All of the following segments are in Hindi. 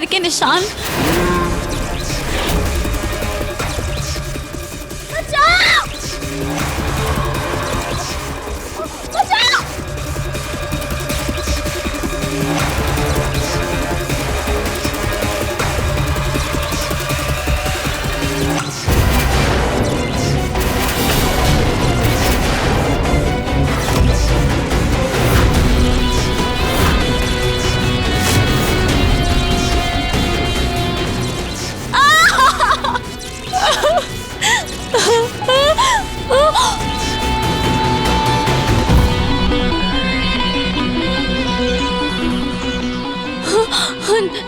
पैर के निशान। बचाओ! बचाओ!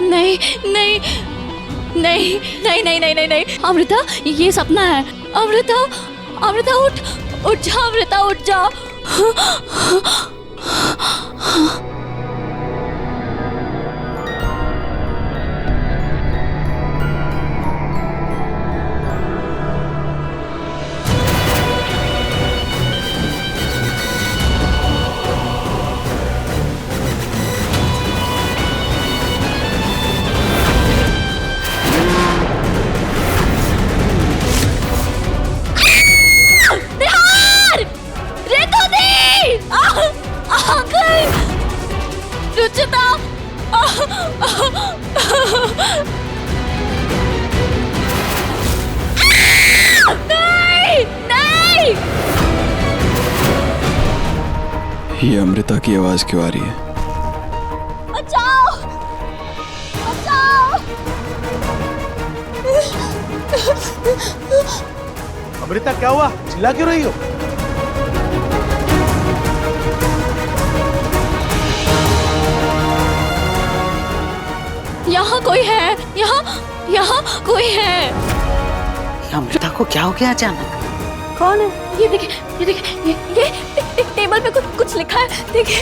नहीं नहीं नहीं नहीं नहीं नहीं नहीं नहीं अमृता, ये सपना है। अमृता, अमृता उठ, उठ जा अमृता, उठ जा। रुचिता, नहीं नहीं। ये अमृता की आवाज क्यों आ रही है? बचाओ, बचाओ। अमृता क्या हुआ? चिल्ला क्यों रही हो? यहाँ कोई है, यहाँ कोई है। अमृता को क्या हो गया अचानक? कौन है? ये देखिए, ये देखिए, ये टेबल पे कुछ लिखा है, देखिए।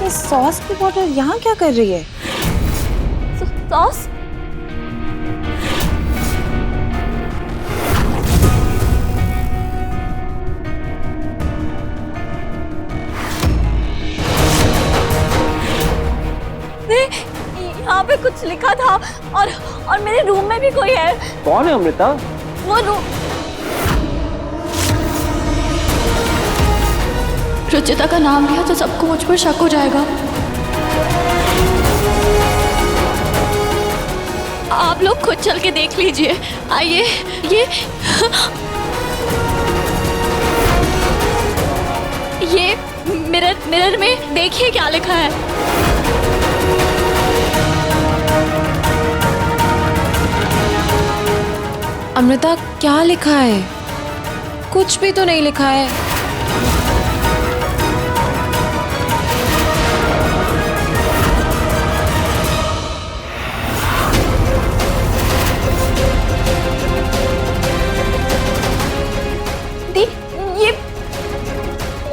ये सॉस की बोतल यहाँ क्या कर रही है? सॉस? यहाँ पे कुछ लिखा था और मेरे रूम में भी कोई है। कौन है अमृता? वो रूम। रुचिता का नाम लिया तो सबको मुझ पर शक हो जाएगा। आप लोग खुद चल के देख लीजिए। आइए, ये मिरर में देखिए क्या लिखा है। अमृता, क्या लिखा है? कुछ भी तो नहीं लिखा है।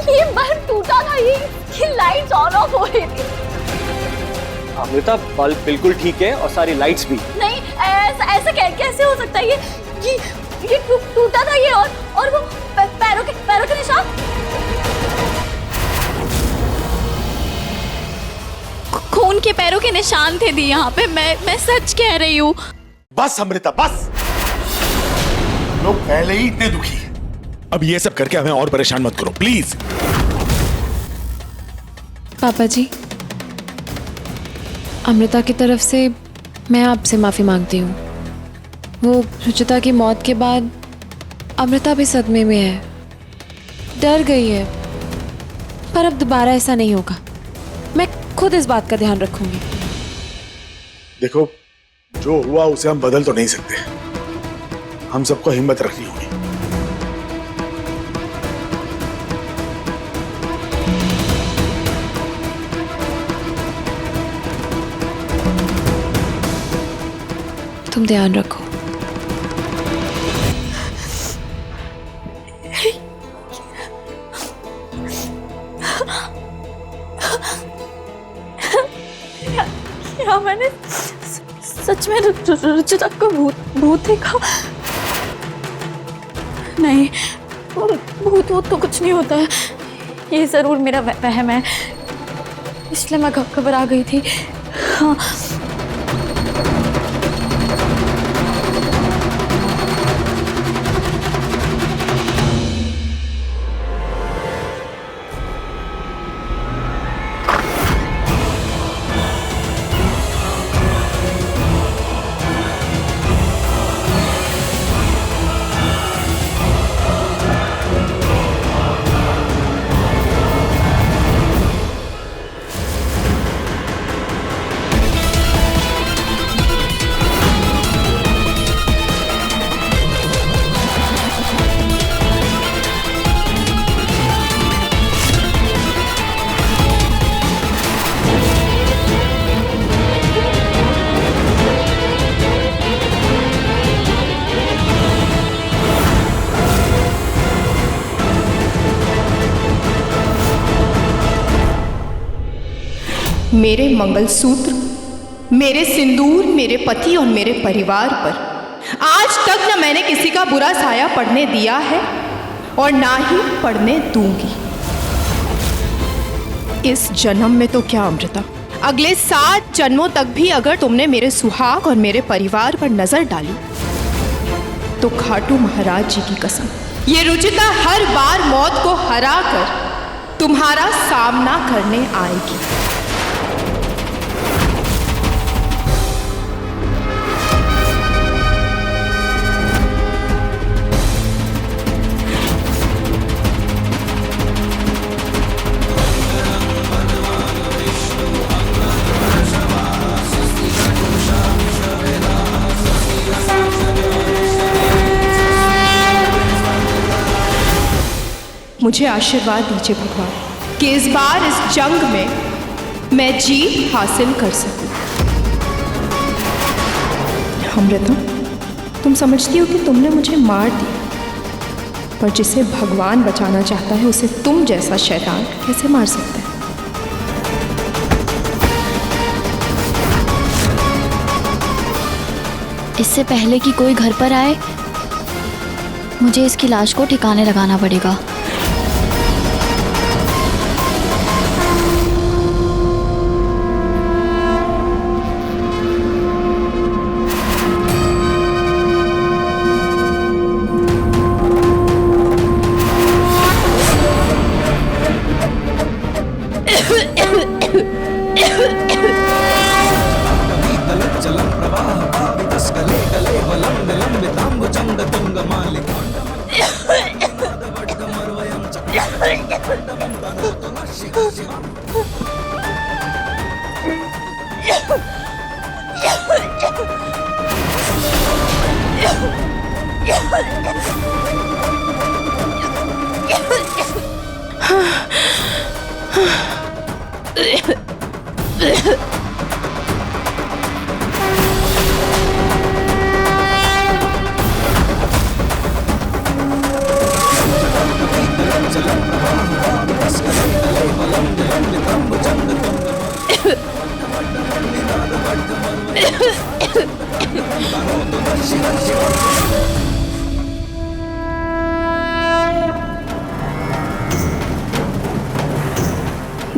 ये बल्ब टूटा था, ये लाइट्स ऑन ऑफ हो रही थी। अमृता, बल्ब बिल्कुल ठीक है और सारी लाइट्स भी। नहीं, ऐसा कैसे हो सकता है? ये टूटा था ये, और वो पैरों के निशान। खून के पैरों के निशान थे दी यहाँ पे। मैं सच कह रही हूँ। बस अमृता, बस। लोग पहले ही इतने दुखी हैं। अब ये सब करके हमें और परेशान मत करो प्लीज। पापा जी, अमृता की तरफ से मैं आपसे माफी मांगती हूँ। वो रुचिता की मौत के बाद अमृता भी सदमे में है, डर गई है, पर अब दोबारा ऐसा नहीं होगा। मैं खुद इस बात का ध्यान रखूंगी। देखो, जो हुआ उसे हम बदल तो नहीं सकते, हम सबको हिम्मत रखनी होगी। तुम ध्यान रखो। क्या मैंने सच में रुचिता को भूत देखा? नहीं, भूत वूत तो कुछ नहीं होता है, ये ज़रूर मेरा वहम है, इसलिए मैं घबरा गई थी। हाँ। मेरे मंगलसूत्र, मेरे सिंदूर, मेरे पति और मेरे परिवार पर आज तक न मैंने किसी का बुरा साया पड़ने दिया है और ना ही पड़ने दूंगी। इस जन्म में तो क्या अमृता, अगले 7 जन्मों तक भी अगर तुमने मेरे सुहाग और मेरे परिवार पर नजर डाली तो खाटू महाराज जी की कसम, ये रुचिता हर बार मौत को हरा कर तुम्हारा सामना करने आएगी। मुझे आशीर्वाद दीजिए भगवान कि इस बार इस जंग में मैं जीत हासिल कर सकूं। अमृता, तुम समझती हो कि तुमने मुझे मार दिया, पर जिसे भगवान बचाना चाहता है उसे तुम जैसा शैतान कैसे मार सकता है? इससे पहले कि कोई घर पर आए, मुझे इसकी लाश को ठिकाने लगाना पड़ेगा।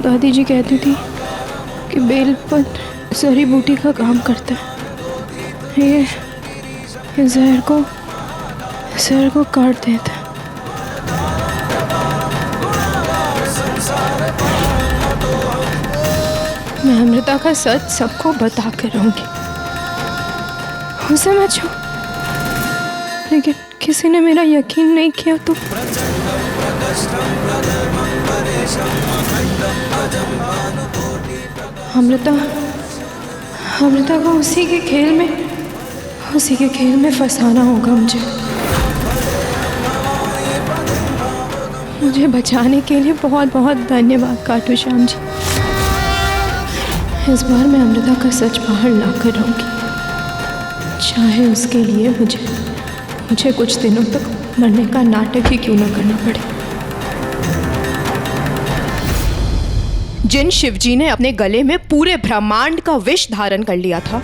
दादी जी कहती थी कि बेलपत्र जड़ी बूटी का काम करता है, ये जहर को काट देता है। मैं अमृता का सच सबको बता कर रहूंगी, हो समझो, लेकिन किसी ने मेरा यकीन नहीं किया तो अमृता को उसी के खेल में फंसाना होगा मुझे बचाने के लिए बहुत बहुत धन्यवाद खाटू श्याम जी। इस बार मैं अमृता का सच बाहर ला कर रहूंगी, चाहे उसके लिए मुझे कुछ दिनों तक मरने का नाटक ही क्यों ना करना पड़े। जिन शिवजी ने अपने गले में पूरे ब्रह्मांड का विष धारण कर लिया था,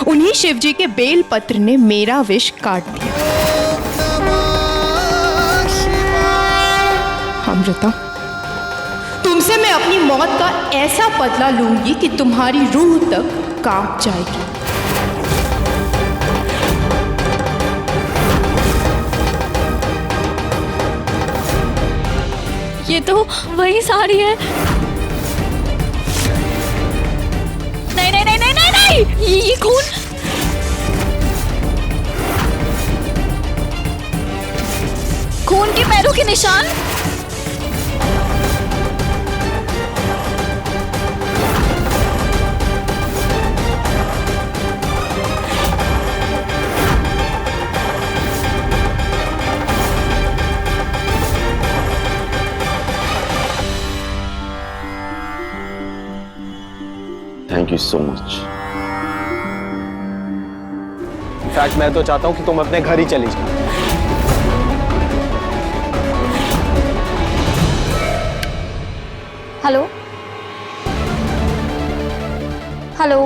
उन्हीं शिवजी के बेलपत्र ने मेरा विष काट दिया। अमृता, तुमसे मैं अपनी मौत का ऐसा बदला लूंगी कि तुम्हारी रूह तक कांप जाएगी। ये तो वही साड़ी है। नहीं नहीं नहीं नहीं नहीं नहीं, ये खून। खून के पैरों के निशान। Thank you so much. In fact मैं तो चाहता हूं कि तुम अपने घर ही चली जाओ। हेलो हेलो,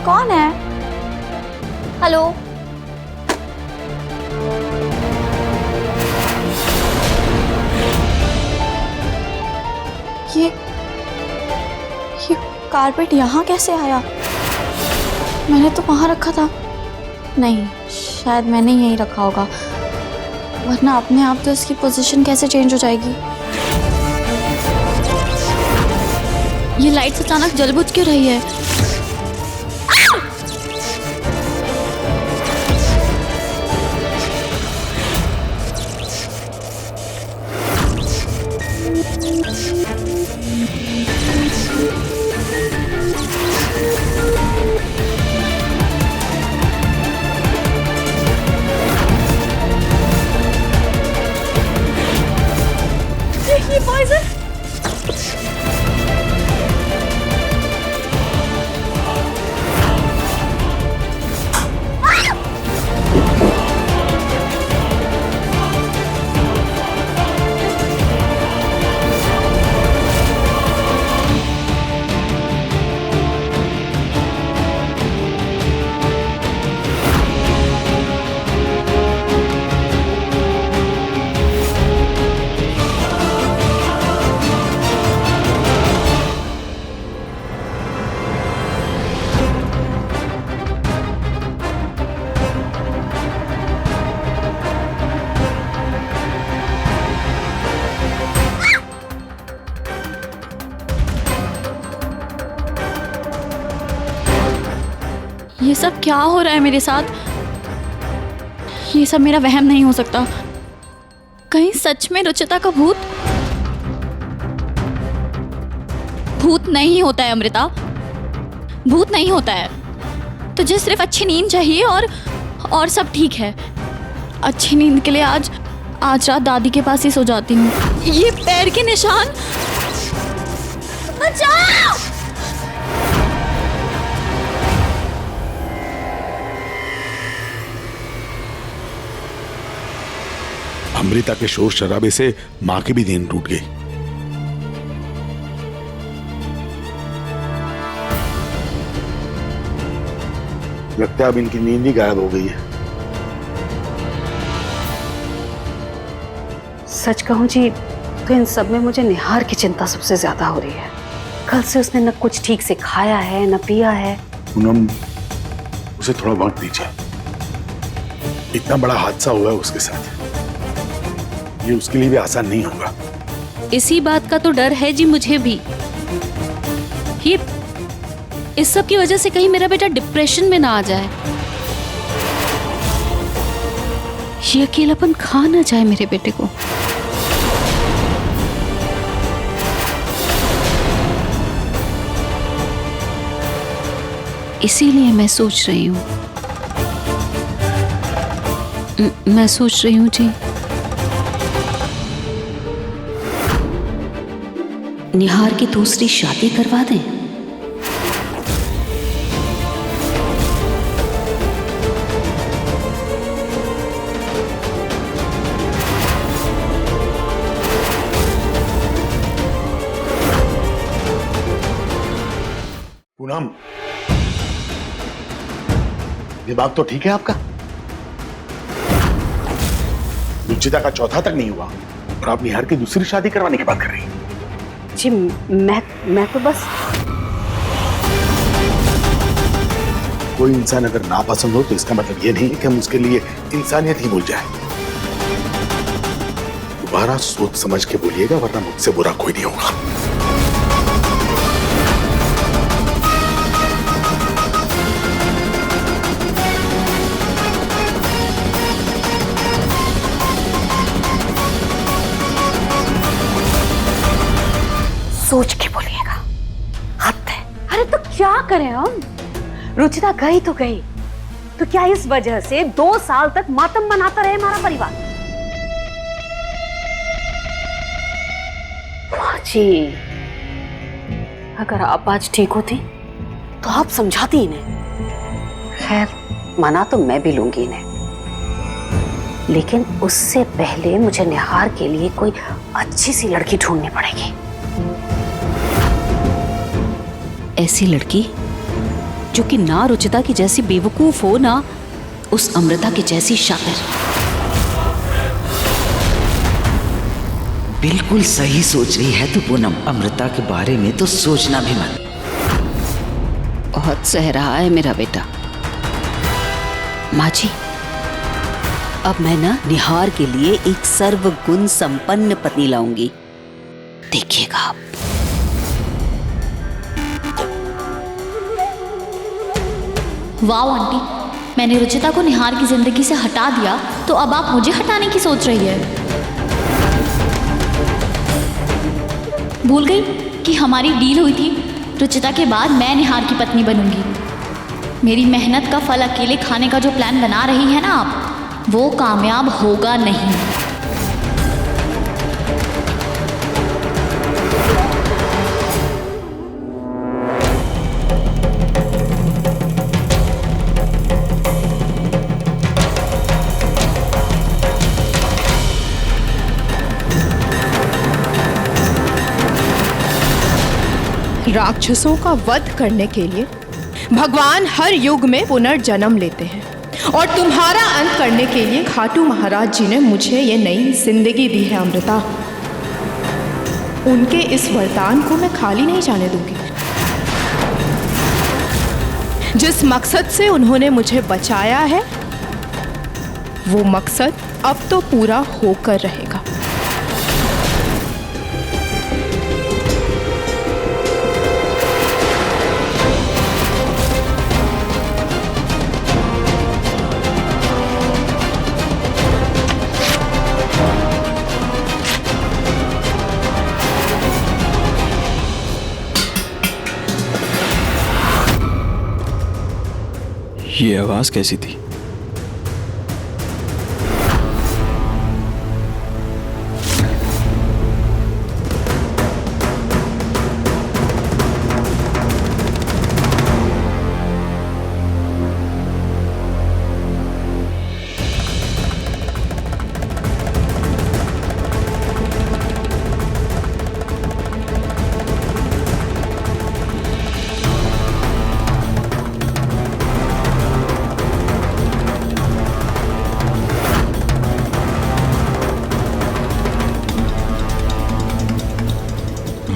कौन है? हेलो, ये कारपेट यहाँ कैसे आया? मैंने तो वहाँ रखा था। नहीं, शायद मैंने यहीं रखा होगा, वरना अपने आप तो इसकी पोजीशन कैसे चेंज हो जाएगी। ये लाइट अचानक जल बुझ क्यों रही है? ये पॉइजन। ये सब क्या हो रहा है मेरे साथ? ये सब मेरा वहम नहीं हो सकता। कहीं सच में रुचिता का भूत नहीं होता है अमृता, भूत नहीं होता है। तुझे सिर्फ अच्छी नींद चाहिए और सब ठीक है। अच्छी नींद के लिए आज रात दादी के पास ही सो जाती हूँ। ये पैर के निशान, बचाओ! अमृता के शोर शराबे से मां की भी नींद टूट गई। लगता है अब इनकी नींद ही गायब हो गई है। सच कहूं जी तो इन सब में मुझे निहार की चिंता सबसे ज्यादा हो रही है। कल से उसने न कुछ ठीक से खाया है न पिया है। पूनम, उसे थोड़ा वक्त दीजिए। इतना बड़ा हादसा हुआ है उसके साथ, ये उसके लिए भी आसान नहीं होगा। इसी बात का तो डर है जी मुझे भी। ये इस सब की वजह से कहीं मेरा बेटा डिप्रेशन में ना आ जाए, ये अकेलापन खा ना जाए मेरे बेटे को। इसीलिए मैं सोच रही हूँ जी, निहार की दूसरी शादी करवा दें। पूनम, दिमाग तो ठीक है आपका? रुचिता का चौथा तक नहीं हुआ और आप निहार की दूसरी शादी करवाने की बात कर रही हैं। जी मैं तो बस कोई इंसान अगर नापसंद हो तो इसका मतलब ये नहीं कि हम उसके लिए इंसानियत ही भूल जाए। दोबारा सोच समझ के बोलिएगा, वरना मुझसे बुरा कोई नहीं होगा। सोच के बोलिएगा। हद है। अरे तो क्या करें हम? रुचिता गई तो गई, तो क्या इस वजह से 2 साल तक मातम मनाता रहे हमारा परिवार? माँ जी, अगर आप आज ठीक होती तो आप समझाती इन्हें। खैर, मना तो मैं भी लूंगी इन्हें, लेकिन उससे पहले मुझे निहार के लिए कोई अच्छी सी लड़की ढूंढनी पड़ेगी। ऐसी लड़की जो कि ना रुचिता की जैसी बेवकूफ हो, ना उस अमृता की जैसी शातिर। बिल्कुल सही सोच रही है तू पूनम। अमृता के बारे में तो सोचना भी मत। बहुत सह रहा है मेरा बेटा। माँ जी, अब मैं ना निहार के लिए एक सर्वगुण संपन्न पत्नी लाऊंगी, देखिएगा आप। वाह आंटी, मैंने रुचिता को निहार की जिंदगी से हटा दिया, तो अब आप मुझे हटाने की सोच रही है। भूल गई कि हमारी डील हुई थी, रुचिता के बाद मैं निहार की पत्नी बनूंगी। मेरी मेहनत का फल अकेले खाने का जो प्लान बना रही है ना आप, वो कामयाब होगा नहीं। राक्षसों का वध करने के लिए भगवान हर युग में पुनर्जन्म लेते हैं, और तुम्हारा अंत करने के लिए खाटू महाराज जी ने मुझे ये नई जिंदगी दी है अमृता। उनके इस वरदान को मैं खाली नहीं जाने दूंगी। जिस मकसद से उन्होंने मुझे बचाया है, वो मकसद अब तो पूरा होकर रहेगा। ये आवाज कैसी थी?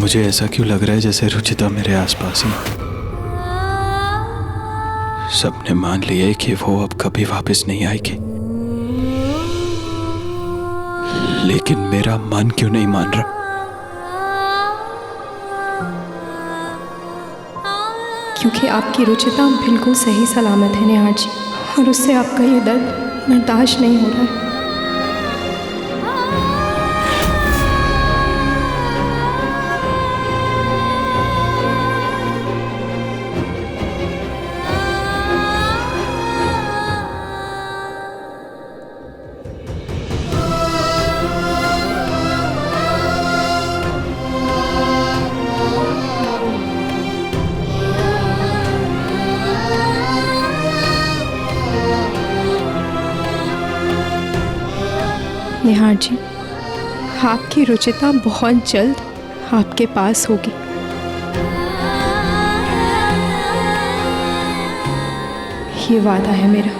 मुझे ऐसा क्यों लग रहा है जैसे रुचिता मेरे आसपास ही। सबने मान लिया कि वो अब कभी वापस नहीं आएगी, लेकिन मेरा मन क्यों नहीं मान रहा? क्योंकि आपकी रुचिता बिल्कुल सही सलामत है निहार जी, और उससे आपका ये दर्द बर्दाश्त नहीं हो रहा है। निहार जी, आपकी रुचिता बहुत जल्द आपके पास होगी। ये वादा है मेरा।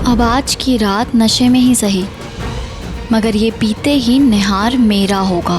अब आज की रात नशे में ही सही, मगर ये पीते ही निहार मेरा होगा।